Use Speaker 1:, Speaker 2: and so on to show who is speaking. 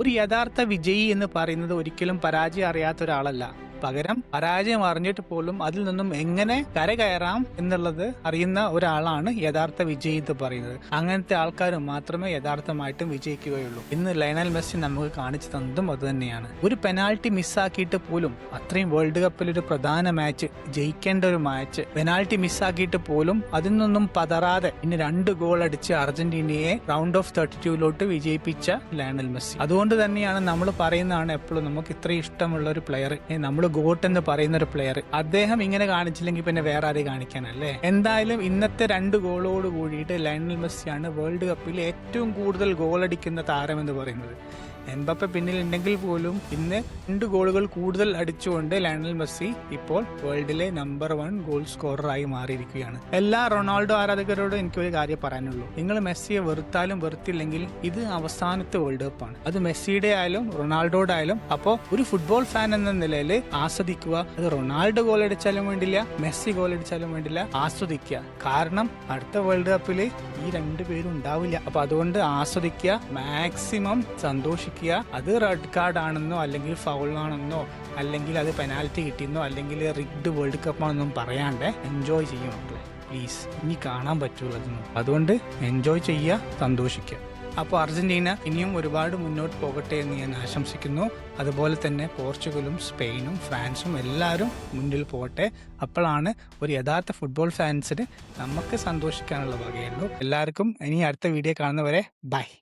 Speaker 1: ഒരു യഥാർത്ഥ വിജയി എന്ന് പറയുന്നത് ഒരിക്കലും പരാജയം അറിയാത്ത ഒരാളല്ല. പകരം പരാജയം അറിഞ്ഞിട്ട് പോലും അതിൽ നിന്നും എങ്ങനെ കരകയറാം എന്നുള്ളത് അറിയുന്ന ഒരാളാണ് യഥാർത്ഥ വിജയി എന്ന് പറയുന്നത്. അങ്ങനത്തെ ആൾക്കാർ മാത്രമേ യഥാർത്ഥമായിട്ടും വിജയിക്കുകയുള്ളൂ. ഇന്ന് ലയണൽ മെസ്സി നമുക്ക് കാണിച്ചു തന്നതും അത് തന്നെയാണ്. ഒരു പെനാൽറ്റി മിസ്സാക്കിയിട്ട് പോലും, അത്രയും വേൾഡ് കപ്പിൽ ഒരു പ്രധാന മാച്ച്, ജയിക്കേണ്ട ഒരു മാച്ച് പെനാൽറ്റി മിസ്സാക്കിയിട്ട് പോലും അതിൽ നിന്നും പതറാതെ ഇന്ന് 2 ഗോൾ അടിച്ച് അർജന്റീനയെ റൗണ്ട് ഓഫ് 32 വിജയിപ്പിച്ച ലയണൽ മെസ്സി. അതുകൊണ്ട് തന്നെയാണ് നമ്മൾ പറയുന്നതാണ് എപ്പോഴും നമുക്ക് ഇത്രയും ഇഷ്ടമുള്ള ഒരു പ്ലെയർ, നമ്മൾ ഗോട്ട് എന്ന് പറയുന്ന ഒരു പ്ലെയർ, അദ്ദേഹം ഇങ്ങനെ കാണിച്ചില്ലെങ്കിൽ പിന്നെ വേറെ ആരെയും കാണിക്കാനല്ലേ. എന്തായാലും ഇന്നത്തെ 2 ഗോളോട് കൂടിയിട്ട് ലയണൽ മെസ്സിയാണ് വേൾഡ് കപ്പിൽ ഏറ്റവും കൂടുതൽ ഗോൾ അടിക്കുന്ന താരം എന്ന് പറയുന്നത്. എംബപ്പെ പിന്നിലുണ്ടെങ്കിൽ പോലും ഇന്ന് 2 ഗോളുകൾ കൂടുതൽ അടിച്ചുകൊണ്ട് ലയണൽ മെസ്സി ഇപ്പോൾ വേൾഡിലെ നമ്പർ 1 ഗോൾ സ്കോററായി മാറിയിരിക്കുകയാണ്. എല്ലാ റൊണാൾഡോ ആരാധകരോടും എനിക്കൊരു കാര്യം പറയാനുള്ളൂ, നിങ്ങൾ മെസ്സിയെ വെറുത്താലും വെറുത്തില്ലെങ്കിൽ ഇത് അവസാനത്തെ വേൾഡ് കപ്പാണ്. അത് മെസ്സിയുടെ ആയാലും റൊണാൾഡോയുടെ ആയാലും. അപ്പോൾ ഒരു ഫുട്ബോൾ ഫാൻ എന്ന നിലയിൽ ആസ്വദിക്കുക. അത് റൊണാൾഡോ ഗോൾ അടിച്ചാലും വേണ്ടില്ല, മെസ്സി ഗോൾ അടിച്ചാലും വേണ്ടില്ല, ആസ്വദിക്കുക. കാരണം അടുത്ത വേൾഡ് കപ്പിൽ ഈ 2 പേരും ഉണ്ടാവില്ല. അപ്പൊ അതുകൊണ്ട് ആസ്വദിക്കുക, മാക്സിമം സന്തോഷിക്കുക. അത് റെഡ് കാർഡ് ആണെന്നോ അല്ലെങ്കിൽ ഫൗൾ ആണെന്നോ അല്ലെങ്കിൽ അത് പെനാൽറ്റി കിട്ടിയെന്നോ അല്ലെങ്കിൽ റിഗ്ഡ് വേൾഡ് കപ്പ് ആണെന്നും പറയാണ്ട് എൻജോയ് ചെയ്യും മക്കളെ, പ്ലീസ്. ഇനി കാണാൻ പറ്റുള്ളതൊന്നും. അതുകൊണ്ട് എൻജോയ് ചെയ്യുക, സന്തോഷിക്കുക. അപ്പോൾ അർജന്റീന ഇനിയും ഒരുപാട് മുന്നോട്ട് പോകട്ടെ എന്ന് ഞാൻ ആശംസിക്കുന്നു. അതുപോലെ തന്നെ പോർച്ചുഗലും സ്പെയിനും ഫ്രാൻസും എല്ലാവരും മുന്നിൽ പോകട്ടെ. അപ്പോഴാണ് ഒരു യഥാർത്ഥ ഫുട്ബോൾ ഫാൻസിന് നമുക്ക് സന്തോഷിക്കാനുള്ള വകയുള്ളൂ. എല്ലാവർക്കും ഇനി അടുത്ത വീഡിയോ കാണുന്നവരെ ബൈ.